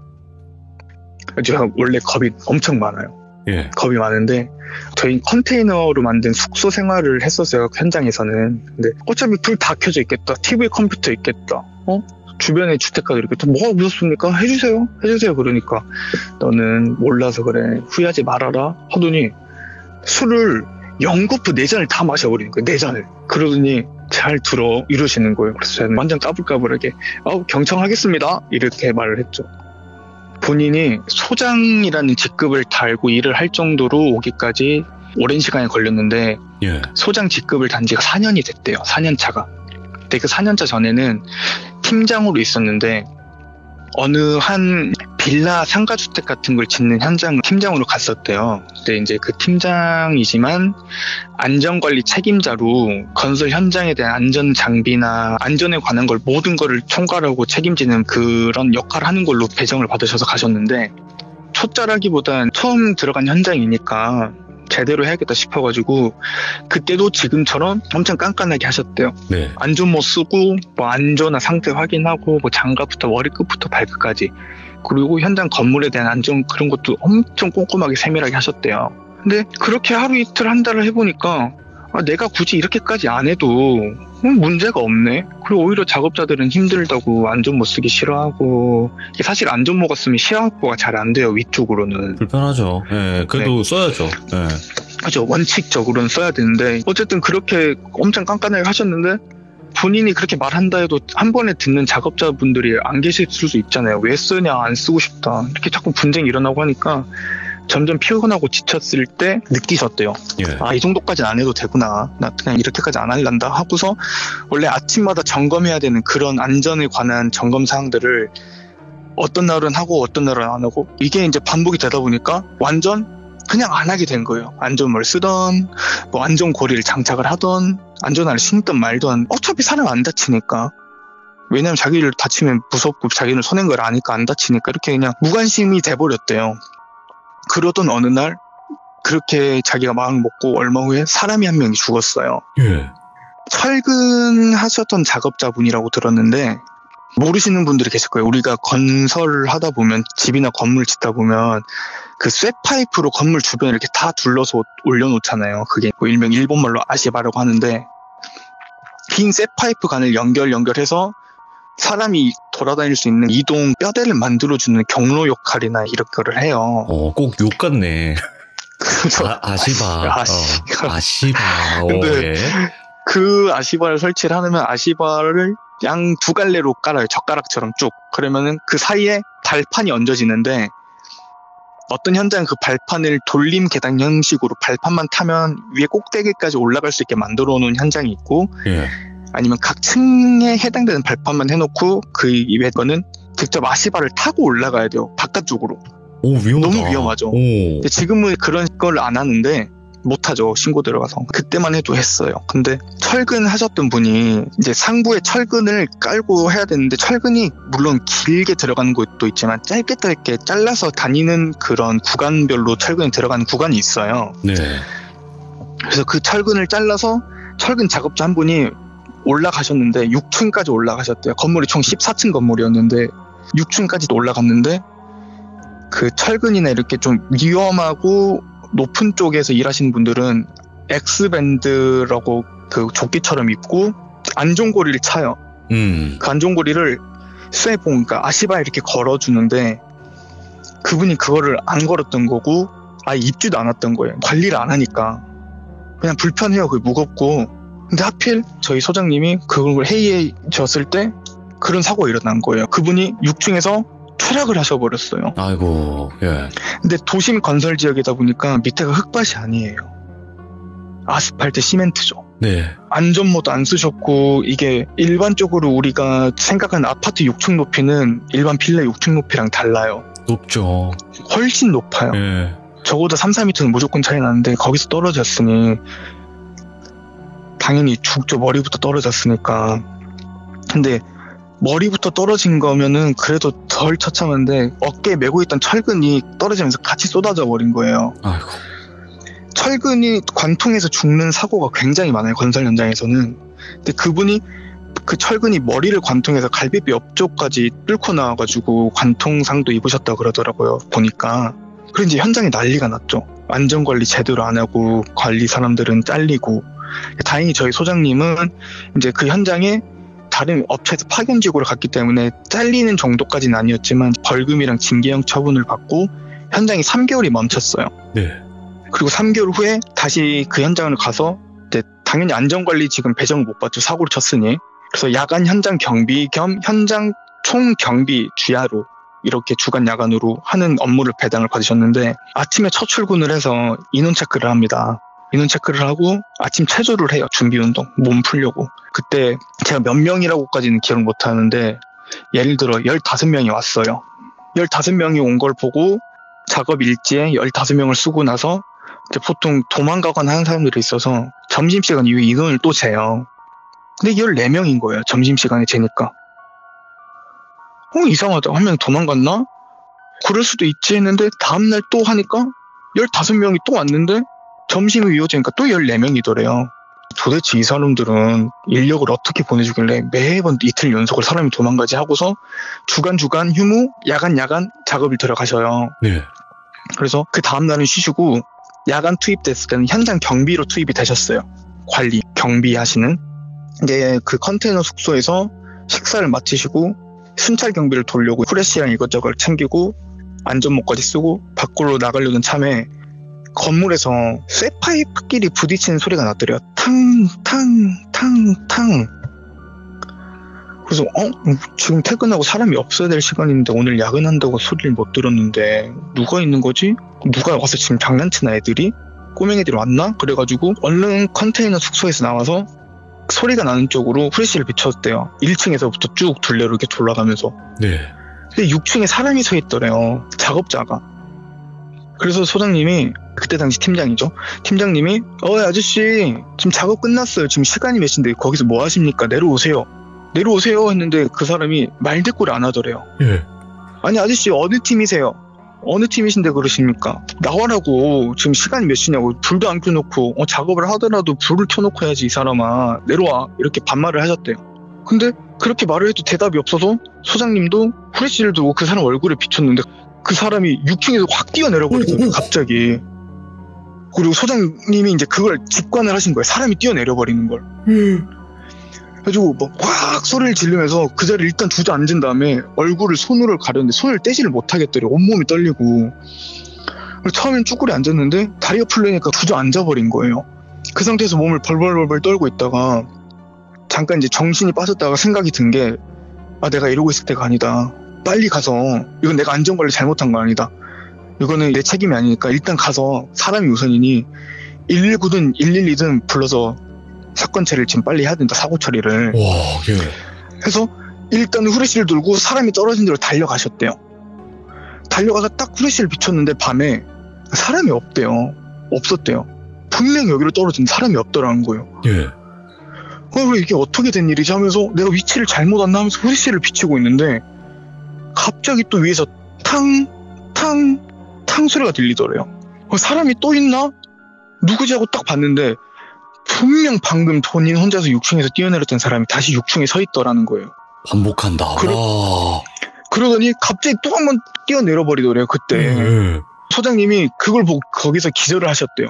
제가 원래 겁이 엄청 많아요. 예. 겁이 많은데 저희 컨테이너로 만든 숙소 생활을 했었어요. 현장에서는. 근데 어차피 불 다 켜져 있겠다. TV 컴퓨터 있겠다. 주변에 주택가들 이렇게 뭐가 무섭습니까? 해주세요. 그러니까 너는 몰라서 그래. 후회하지 말아라 하더니 술을 연거푸 4잔을 다 마셔버리는 거예요. 4잔을. 그러더니 잘 들어 이러시는 거예요. 그래서 저는 완전 까불까불하게 경청하겠습니다 이렇게 말을 했죠. 본인이 소장이라는 직급을 달고 일을 할 정도로 오기까지 오랜 시간이 걸렸는데 예. 소장 직급을 단 지가 4년이 됐대요. 4년 차가. 근데 그 4년 차 전에는 팀장으로 있었는데 어느 한 빌라 상가주택 같은 걸 짓는 현장 팀장으로 갔었대요. 근데 이제 그 팀장이지만 안전관리 책임자로 건설 현장에 대한 안전 장비나 안전에 관한 걸 모든 거를 총괄하고 책임지는 그런 역할을 하는 걸로 배정을 받으셔서 가셨는데, 초짜라기보단 처음 들어간 현장이니까 제대로 해야겠다 싶어가지고 그때도 지금처럼 엄청 깐깐하게 하셨대요. 네. 안전모 쓰고 뭐 안전화 상태 확인하고 뭐 장갑부터 머리끝부터 발끝까지, 그리고 현장 건물에 대한 안전 그런 것도 엄청 꼼꼼하게 세밀하게 하셨대요. 근데 그렇게 하루 이틀 한 달을 해보니까 내가 굳이 이렇게까지 안 해도 문제가 없네. 그리고 오히려 작업자들은 힘들다고 안전모 쓰기 싫어하고, 이게 사실 안전모가 쓰면 시야 확보가 잘 안 돼요, 위쪽으로는. 불편하죠. 예, 그래도 네. 써야죠. 예. 그죠, 원칙적으로는 써야 되는데 어쨌든 그렇게 엄청 깐깐하게 하셨는데, 본인이 그렇게 말한다 해도 한 번에 듣는 작업자분들이 안 계실 수도 있잖아요. 왜 쓰냐, 안 쓰고 싶다, 이렇게 자꾸 분쟁이 일어나고 하니까 점점 피곤하고 지쳤을 때 느끼셨대요. 예. 이 정도까지는 안 해도 되구나, 나 그냥 이렇게까지 안 할란다 하고서 원래 아침마다 점검해야 되는 그런 안전에 관한 점검 사항들을 어떤 날은 하고 어떤 날은 안 하고, 이게 이제 반복이 되다 보니까 완전 그냥 안 하게 된 거예요. 안전모를 쓰던 뭐 안전고리를 장착을 하던 안전화를 신던 말던 어차피 사람 안 다치니까, 왜냐면 자기를 다치면 무섭고 자기는 손해인 걸 아니까 안 다치니까 이렇게 그냥 무관심이 돼버렸대요. 그러던 어느 날 그렇게 자기가 마음을 먹고 얼마 후에 사람이 한 명이 죽었어요. 예. 철근하셨던 작업자분이라고 들었는데, 모르시는 분들이 계실 거예요. 우리가 건설을 하다 보면, 집이나 건물 짓다 보면 그 쇠파이프로 건물 주변에 이렇게 다 둘러서 올려놓잖아요. 그게 뭐 일명 일본말로 아시바라고 하는데, 긴 쇠파이프 간을 연결해서 사람이 돌아다닐 수 있는 이동 뼈대를 만들어주는 경로 역할이나 이런 거를 해요. 꼭 욕 같네. 그래서 아시바. 아시바. 근데 예. 그 아시바를 설치를 하면 아시바를 양 두 갈래로 깔아요. 젓가락처럼 쭉. 그러면은 그 사이에 발판이 얹어지는데, 어떤 현장은 그 발판을 돌림 계단 형식으로 발판만 타면 위에 꼭대기까지 올라갈 수 있게 만들어 놓은 현장이 있고, 예. 아니면 각 층에 해당되는 발판만 해놓고 그 이외 거는 직접 아시바를 타고 올라가야 돼요, 바깥쪽으로. 오, 위험하다. 너무 위험하죠. 오. 근데 지금은 그런 걸 안 하는데, 못하죠, 신고 들어가서. 그때만 해도 했어요. 근데 철근 하셨던 분이 이제 상부에 철근을 깔고 해야 되는데, 철근이 물론 길게 들어가는 곳도 있지만 짧게 잘라서 다니는 그런 구간별로 철근이 들어가는 구간이 있어요. 네. 그래서 그 철근을 잘라서 철근 작업자 한 분이 올라가셨는데 6층까지 올라가셨대요. 건물이 총 14층 건물이었는데 6층까지 올라갔는데, 그 철근이나 이렇게 좀 위험하고 높은 쪽에서 일하시는 분들은 X밴드라고 그 조끼처럼 입고 안전고리를 차요. 그 안전고리를 쇠봉, 그러니까 아시바에 이렇게 걸어주는데, 그분이 그거를 안 걸었던 거고 입지도 않았던 거예요. 관리를 안 하니까. 그냥 불편해요, 그게 무겁고. 근데 하필 저희 소장님이 그걸 회의해졌을 때 그런 사고가 일어난 거예요. 그분이 6층에서 추락을 하셔버렸어요. 아이고, 예. 근데 도심 건설 지역이다 보니까 밑에가 흙밭이 아니에요. 아스팔트 시멘트죠. 네. 안전모도 안 쓰셨고, 이게 일반적으로 우리가 생각하는 아파트 6층 높이는 일반 빌라 6층 높이랑 달라요. 높죠. 훨씬 높아요. 예. 적어도 3, 4m는 무조건 차이 나는데, 거기서 떨어졌으니 당연히 죽죠. 머리부터 떨어졌으니까. 근데 머리부터 떨어진 거면은 그래도 덜 처참한데, 어깨에 메고 있던 철근이 떨어지면서 같이 쏟아져 버린 거예요. 아이고. 철근이 관통해서 죽는 사고가 굉장히 많아요, 건설 현장에서는. 근데 그분이 그 철근이 머리를 관통해서 갈비뼈 옆쪽까지 뚫고 나와가지고 관통상도 입으셨다고 그러더라고요, 보니까. 그래서 이제 현장에 난리가 났죠. 안전관리 제대로 안 하고 관리 사람들은 잘리고. 다행히 저희 소장님은 이제 그 현장에 다른 업체에서 파견직으로 갔기 때문에 잘리는 정도까지는 아니었지만 벌금이랑 징계형 처분을 받고 현장이 3개월이 멈췄어요. 네. 그리고 3개월 후에 다시 그 현장을 가서, 당연히 안전관리 지금 배정을 못 받죠, 사고를 쳤으니. 그래서 야간 현장 경비 겸 현장 총 경비 주야로 이렇게 주간 야간으로 하는 업무를 배당을 받으셨는데, 아침에 첫 출근을 해서 인원 체크를 합니다. 인원 체크를 하고 아침 체조를 해요. 준비 운동, 몸 풀려고. 그때 제가 몇 명이라고까지는 기억 못 하는데, 예를 들어 15명이 왔어요. 15명이 온 걸 보고 작업 일지에 15명을 쓰고 나서 이제 보통 도망가거나 하는 사람들이 있어서 점심시간 이후에 인원을 또 재요. 근데 14명인 거예요. 점심시간에 재니까. 이상하다. 한 명 도망갔나? 그럴 수도 있지 했는데 다음날 또 하니까 15명이 또 왔는데 점심을 이어지니까 또 14명이더래요. 도대체 이 사람들은 인력을 어떻게 보내주길래 매번 이틀 연속을 사람이 도망가지 하고서 주간 휴무, 야간 작업을 들어가셔요. 네. 그래서 그 다음날은 쉬시고 야간 투입됐을 때는 현장 경비로 투입이 되셨어요. 관리, 경비하시는. 이제 그 컨테이너 숙소에서 식사를 마치시고 순찰 경비를 돌려고 후레쉬랑 이것저것 챙기고 안전모까지 쓰고 밖으로 나가려던 참에 건물에서 쇠파이프끼리 부딪히는 소리가 났더래요. 탕. 그래서 지금 퇴근하고 사람이 없어야 될 시간인데 오늘 야근한다고 소리를 못 들었는데 누가 있는 거지? 누가 와서 지금 장난치나 애들이? 꼬맹이들이 왔나? 그래가지고 얼른 컨테이너 숙소에서 나와서 소리가 나는 쪽으로 후레쉬를 비췄대요. 1층에서부터 쭉 둘레로 이렇게 돌아가면서. 네. 근데 6층에 사람이 서 있더래요. 작업자가. 그래서 소장님이, 그때 당시 팀장이죠. 팀장님이 아저씨 지금 작업 끝났어요. 지금 시간이 몇 시인데 거기서 뭐 하십니까? 내려오세요 했는데 그 사람이 말대꾸를 안 하더래요. 예. 아니 아저씨 어느 팀이세요? 어느 팀이신데 그러십니까? 나와라고. 지금 시간이 몇 시냐고. 불도 안 켜놓고 작업을 하더라도 불을 켜놓고 해야지 이 사람아. 내려와. 이렇게 반말을 하셨대요. 근데 그렇게 말을 해도 대답이 없어서 소장님도 후레쉬를 두고 그 사람 얼굴에 비췄는데 그 사람이 6층에서 확 뛰어내려버리더라고요. 갑자기. 그리고 소장님이 이제 그걸 직관을 하신 거예요. 사람이 뛰어내려버리는 걸. 그래가지고 확 소리를 지르면서 그 자리에 일단 주저앉은 다음에 얼굴을 손으로 가렸는데 손을 떼지를 못하겠더래요. 온몸이 떨리고. 처음엔 쭈그려 앉았는데 다리가 풀리니까 주저앉아버린 거예요. 그 상태에서 몸을 벌벌벌 떨고 있다가 잠깐 이제 정신이 빠졌다가 생각이 든 게 내가 이러고 있을 때가 아니다. 빨리 가서, 이건 내가 안전관리 잘못한 거 아니다. 이거는 내 책임이 아니니까 일단 가서 사람이 우선이니 119든 112든 불러서 사건 처리를 지금 빨리 해야 된다. 사고 처리를. 와, 예. 해서 일단 후레쉬를 들고 사람이 떨어진 대로 달려가셨대요. 달려가서 딱 후레쉬를 비췄는데 밤에 사람이 없대요. 없었대요. 분명히 여기로 떨어진 사람이 없더라는 거예요. 예. 왜 이게 어떻게 된 일이지 하면서 내가 위치를 잘못 왔나 하면서 후레쉬를 비치고 있는데 갑자기 또 위에서 탕 소리가 들리더래요. 사람이 또 있나? 누구지 하고 딱 봤는데 분명 방금 본인 혼자서 6층에서 뛰어내렸던 사람이 다시 6층에 서 있더라는 거예요. 반복한다. 와. 그러더니 갑자기 또 한 번 뛰어내려 버리더래요. 그때. 소장님이 그걸 보고 거기서 기절을 하셨대요.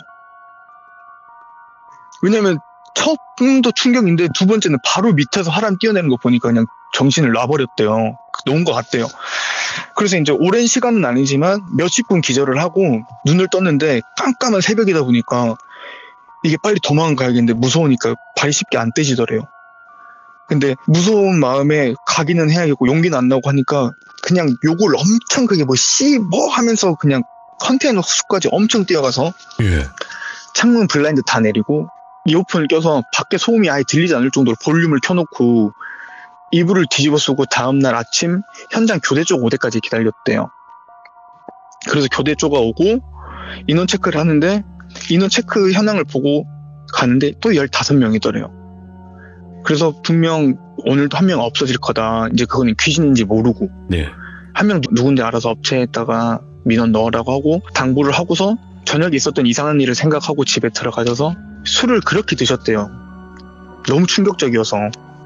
왜냐면 처음도 충격인데 두 번째는 바로 밑에서 사람 뛰어내는 거 보니까 그냥 정신을 놔버렸대요. 놓은 것 같대요. 그래서 이제 오랜 시간은 아니지만 몇십 분 기절을 하고 눈을 떴는데 깜깜한 새벽이다 보니까 이게 빨리 도망가야겠는데 무서우니까 발이 쉽게 안 떼지더래요. 근데 무서운 마음에 가기는 해야겠고 용기는 안 나고 하니까 그냥 욕을 엄청 크게 하면서 그냥 컨테이너 숙소까지 엄청 뛰어가서 예. 창문 블라인드 다 내리고 이어폰을 껴서 밖에 소음이 아예 들리지 않을 정도로 볼륨을 켜놓고 이불을 뒤집어 쓰고 다음날 아침 현장 교대쪽 5대까지 기다렸대요. 그래서 교대쪽가 오고 인원 체크를 하는데 인원 체크 현황을 보고 가는데 또 15명이더래요. 그래서 분명 오늘도 한 명 없어질 거다. 이제 그거는 귀신인지 모르고. 네. 한 명 누군데 알아서 업체에다가 민원 넣으라고 하고 당부를 하고서 저녁에 있었던 이상한 일을 생각하고 집에 들어가셔서 술을 그렇게 드셨대요. 너무 충격적이어서.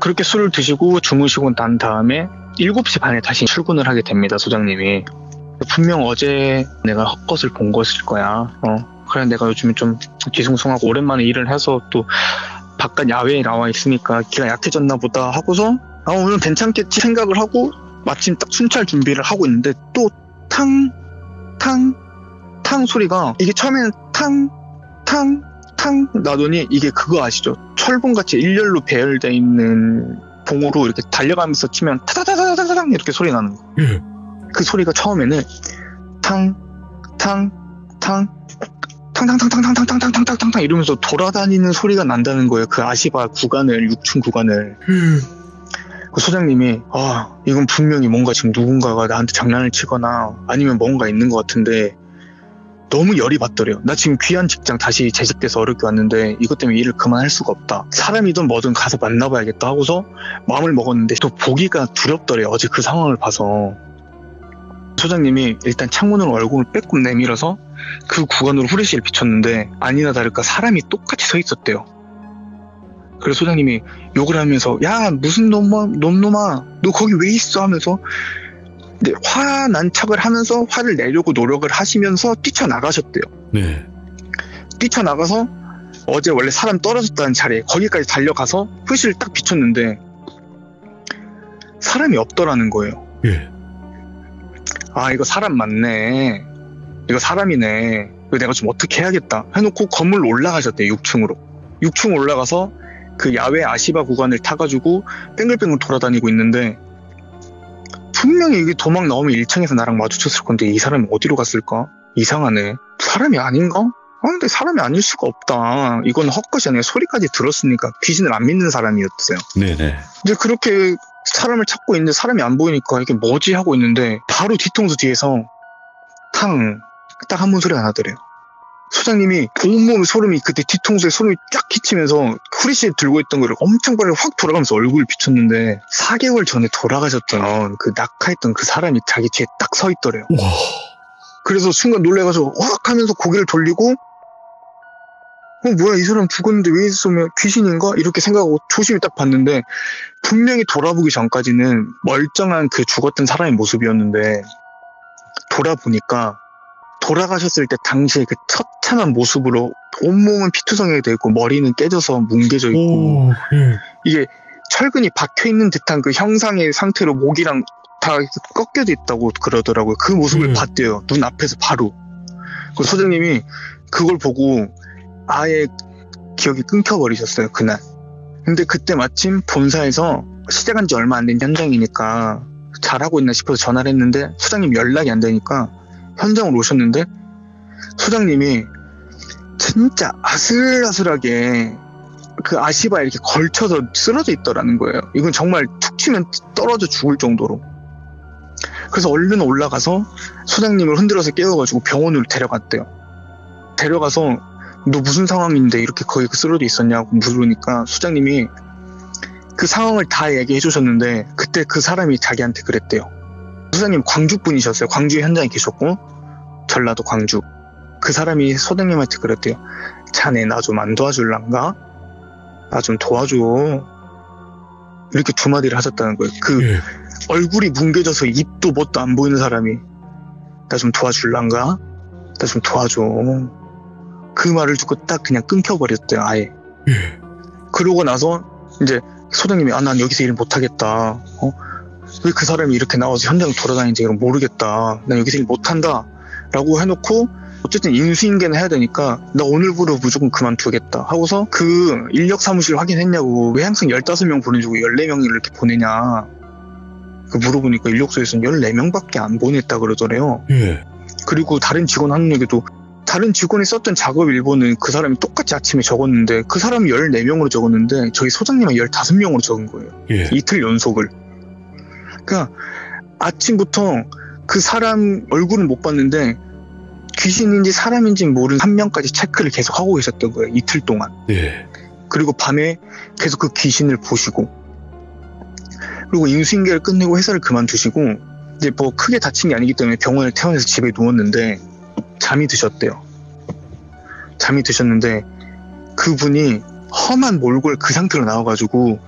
그렇게 술을 드시고 주무시고 난 다음에 7시 반에 다시 출근을 하게 됩니다. 소장님이. 분명 어제 내가 헛것을 본 것일 거야. 그래 내가 요즘에 좀 뒤숭숭하고 오랜만에 일을 해서 또 바깥 야외에 나와 있으니까 기가 약해졌나 보다 하고서 오늘 괜찮겠지 생각을 하고 마침 딱 순찰 준비를 하고 있는데 또 탕 소리가 이게 처음에는 탕 나더니 이게 그거 아시죠? 철봉같이 일렬로 배열되어 있는 봉으로 이렇게 달려가면서 치면 타다다다다당 이렇게 소리 나는 거. 예. 그 소리가 처음에는 탕탕탕탕탕탕탕탕탕탕탕 이러면서 돌아다니는 소리가 난다는 거예요. 그 아시바 구간을 6층 구간을. 그 소장님이 이건 분명히 뭔가 지금 누군가가 나한테 장난을 치거나 아니면 뭔가 있는 것 같은데 너무 열이 받더래요. 나 지금 귀한 직장 다시 재직돼서 어렵게 왔는데 이것 때문에 일을 그만할 수가 없다. 사람이든 뭐든 가서 만나봐야겠다 하고서 마음을 먹었는데 또 보기가 두렵더래요. 어제 그 상황을 봐서. 소장님이 일단 창문으로 얼굴을 빼꼼 내밀어서 그 구간으로 후레쉬를 비췄는데 아니나 다를까 사람이 똑같이 서 있었대요. 그래서 소장님이 욕을 하면서 야 무슨 놈놈아 너 거기 왜 있어 하면서 화난 척을 하면서 화를 내려고 노력을 하시면서 뛰쳐나가셨대요. 네. 뛰쳐나가서 어제 원래 사람 떨어졌다는 자리에 거기까지 달려가서 후레쉬를 딱 비췄는데 사람이 없더라는 거예요. 예. 이거 사람 맞네. 이거 사람이네. 이거 내가 좀 어떻게 해야겠다 해놓고 건물로 올라가셨대요. 6층으로. 6층 올라가서 그 야외 아시바 구간을 타가지고 뺑글뺑글 돌아다니고 있는데 분명히 이게 도망 나오면 1층에서 나랑 마주쳤을 건데 이 사람이 어디로 갔을까? 이상하네. 사람이 아닌가? 근데 사람이 아닐 수가 없다. 이건 헛것이네. 소리까지 들었으니까 귀신을 안 믿는 사람이었어요. 네네. 이제 그렇게 사람을 찾고 있는데 사람이 안 보이니까 이게 뭐지 하고 있는데 바로 뒤통수 뒤에서 탕 딱 한 번 소리가 나더래요. 소장님이 온몸에 소름이 그때 뒤통수에 소름이 쫙 끼치면서 후레쉬 들고 있던 거를 엄청 빠르게 확 돌아가면서 얼굴을 비췄는데 4개월 전에 돌아가셨던 그 낙하했던 그 사람이 자기 뒤에 딱 서 있더래요. 와. 그래서 순간 놀래가지고 확 하면서 고개를 돌리고 뭐야 이 사람 죽었는데 왜 있으면 귀신인가? 이렇게 생각하고 조심히 딱 봤는데 분명히 돌아보기 전까지는 멀쩡한 그 죽었던 사람의 모습이었는데 돌아보니까 돌아가셨을 때 당시에 그 처참한 모습으로 온몸은 피투성이가 되어 있고 머리는 깨져서 뭉개져 있고 이게 철근이 박혀있는 듯한 그 형상의 상태로 목이랑 다 꺾여져 있다고 그러더라고요. 그 모습을 봤대요. 눈앞에서 바로. 그 소장님이 그걸 보고 아예 기억이 끊겨버리셨어요. 그날. 근데 그때 마침 본사에서 시작한 지 얼마 안 된 현장이니까 잘하고 있나 싶어서 전화를 했는데 소장님 연락이 안 되니까 현장으로 오셨는데 소장님이 진짜 아슬아슬하게 그 아시바에 이렇게 걸쳐서 쓰러져 있더라는 거예요. 이건 정말 툭 치면 떨어져 죽을 정도로. 그래서 얼른 올라가서 소장님을 흔들어서 깨워가지고 병원으로 데려갔대요. 데려가서 너 무슨 상황인데 이렇게 거기 쓰러져 있었냐고 물으니까 소장님이 그 상황을 다 얘기해 주셨는데 그때 그 사람이 자기한테 그랬대요. 소장님 광주 분이셨어요. 광주 현장에 계셨고 전라도 광주. 그 사람이 소장님한테 그랬대요. 자네 나 좀 안 도와줄란가? 나 좀 도와줘. 이렇게 두 마디를 하셨다는 거예요. 얼굴이 뭉개져서 입도 뭣도 안 보이는 사람이 나 좀 도와줄란가? 나 좀 도와줘. 그 말을 듣고 딱 그냥 끊겨버렸대요. 아예. 그러고 나서 이제 소장님이 난 여기서 일 못하겠다. 왜 그 사람이 이렇게 나와서 현장 돌아다니는지 모르겠다. 난 여기서 일 못한다. 라고 해놓고 어쨌든 인수인계는 해야 되니까 나 오늘부로 무조건 그만두겠다 하고서 그 인력 사무실 확인했냐고 왜 항상 15명 보내주고 14명을 이렇게 보내냐 그 물어보니까 인력소에서는 14명밖에 안 보냈다 그러더래요. 그리고 다른 직원 한 명에게도 다른 직원이 썼던 작업 일본은 그 사람이 똑같이 아침에 적었는데 그 사람이 14명으로 적었는데 저희 소장님은 15명으로 적은 거예요. 이틀 연속을. 그러니까 아침부터 그 사람 얼굴은 못 봤는데 귀신인지 사람인지 모르는 한 명까지 체크를 계속 하고 계셨던 거예요. 이틀 동안. 그리고 밤에 계속 그 귀신을 보시고 그리고 인수인계를 끝내고 회사를 그만두시고 이제 뭐 크게 다친 게 아니기 때문에 병원을 퇴원해서 집에 누웠는데 잠이 드셨대요. 잠이 드셨는데 그분이 험한 몰골 그 상태로 나와가지고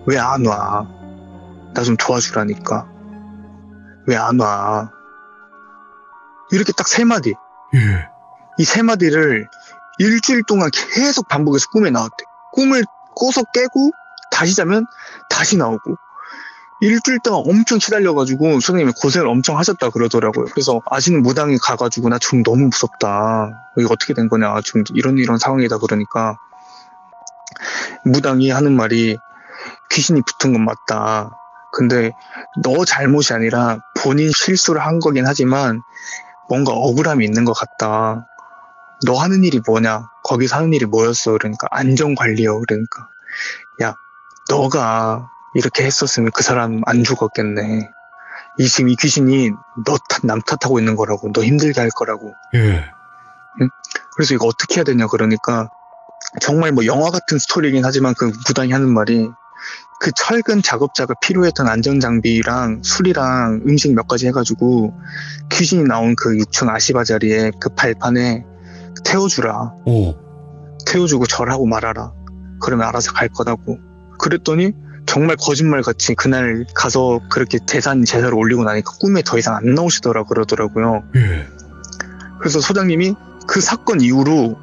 왜 안 와? 나 좀 도와주라니까. 왜 안 와? 이렇게 딱 3마디. 이 3마디를 일주일 동안 계속 반복해서 꿈에 나왔대. 꿈을 꿔서 깨고 다시 자면 다시 나오고 일주일 동안 엄청 시달려가지고 선생님이 고생을 엄청 하셨다 그러더라고요. 그래서 아시는 무당이 가가지고 나 좀 너무 무섭다. 이거 어떻게 된 거냐. 지금 이런 상황이다 그러니까 무당이 하는 말이 귀신이 붙은 건 맞다. 근데 너 잘못이 아니라 본인 실수를 한 거긴 하지만 뭔가 억울함이 있는 것 같다. 너 하는 일이 뭐냐? 거기서 하는 일이 뭐였어? 그러니까 안전관리요. 그러니까 야 너가 이렇게 했었으면 그 사람 안 죽었겠네. 지금 이 귀신이 남 탓하고 있는 거라고. 너 힘들게 할 거라고. 예. 응? 그래서 이거 어떻게 해야 되냐 그러니까 정말 뭐 영화 같은 스토리긴 하지만 그 무당이 하는 말이 그 철근 작업자가 필요했던 안전장비랑 술이랑 음식 몇 가지 해가지고 귀신이 나온 그 6층 아시바 자리에 그 발판에 태워주라. 오. 태워주고 절하고 말아라. 그러면 알아서 갈 거다고. 그랬더니 정말 거짓말같이 그날 가서 그렇게 제사를 올리고 나니까 꿈에 더 이상 안 나오시더라 그러더라고요. 예. 그래서 소장님이 그 사건 이후로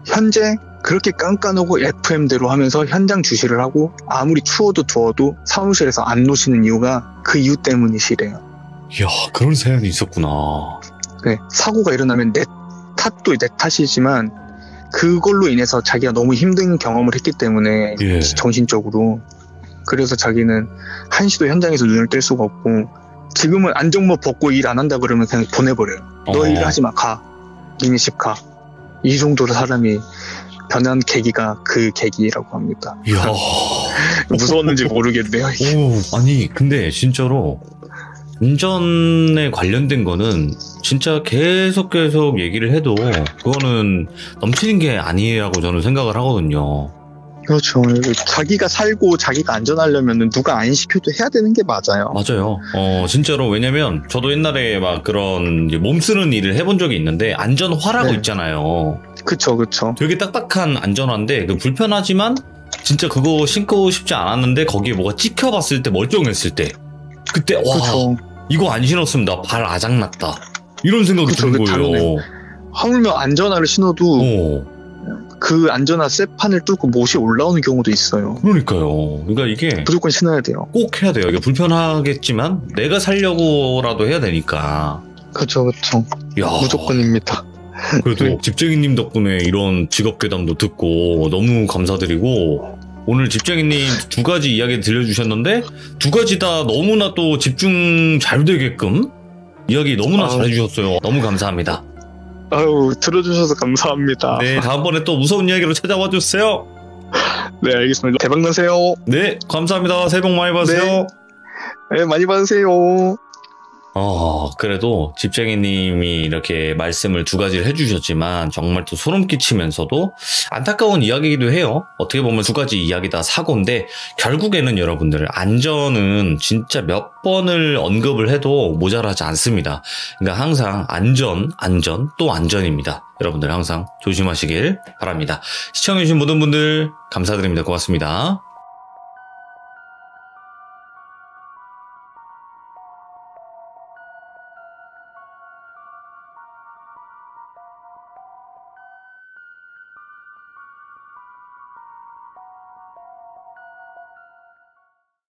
현재 그렇게 깐깐하고 FM대로 하면서 현장 주시를 하고 아무리 추워도 더워도 사무실에서 안 노시는 이유가 그 이유 때문이시래요. 이야, 그런 사연이 있었구나. 네, 사고가 일어나면 내 탓이지만 그걸로 인해서 자기가 너무 힘든 경험을 했기 때문에 예. 정신적으로 그래서 자기는 한시도 현장에서 눈을 뗄 수가 없고 지금은 안전모 벗고 일 안 한다 그러면 그냥 보내버려요. 너 일 하지 마. 가. 니네 집 가. 이 정도로 사람이 변한 계기가 그 계기라고 합니다. 이야. 무서웠는지 모르겠네요. 오, 아니, 근데 진짜로 안전에 관련된 거는 진짜 계속 얘기를 해도 그거는 넘치는 게 아니라고 저는 생각을 하거든요. 그렇죠. 자기가 살고 자기가 안전하려면 누가 안 시켜도 해야 되는 게 맞아요. 맞아요. 진짜로 왜냐면 저도 옛날에 막 그런 이제 몸 쓰는 일을 해본 적이 있는데 안전화라고 네. 있잖아요. 그쵸. 되게 딱딱한 안전화인데 그 불편하지만 진짜 그거 신고 싶지 않았는데 거기에 뭐가 찍혀봤을 때 멀쩡했을 때 그때 와 그쵸. 이거 안 신었으면 나 발 아작났다 이런 생각이 그쵸, 드는 거예요. 당연해요. 하물며 안전화를 신어도 그 안전화 쇠판을 뚫고 못이 올라오는 경우도 있어요. 그러니까요. 그러니까 이게 무조건 신어야 돼요. 꼭 해야 돼요. 이게 불편하겠지만 내가 살려고라도 해야 되니까. 그쵸. 야, 무조건입니다. 그래도 네. 집쟁이님 덕분에 이런 직업괴담도 듣고 너무 감사드리고 오늘 집쟁이님 두 가지 이야기 들려주셨는데 두 가지 다 너무나 또 집중 잘 되게끔 이야기 너무나 잘해주셨어요. 너무 감사합니다. 아유, 들어주셔서 감사합니다. 네, 다음번에 또 무서운 이야기로 찾아와 주세요. 네, 알겠습니다. 대박 나세요. 네, 감사합니다. 새해 복 많이 받으세요. 네, 많이 받으세요. 그래도 집쟁이님이 이렇게 말씀을 두 가지를 해주셨지만 정말 또 소름 끼치면서도 안타까운 이야기이기도 해요. 어떻게 보면 두 가지 이야기 다 사고인데 결국에는 여러분들 안전은 진짜 몇 번을 언급을 해도 모자라지 않습니다. 그러니까 항상 안전 또 안전입니다. 여러분들 항상 조심하시길 바랍니다. 시청해주신 모든 분들 감사드립니다. 고맙습니다.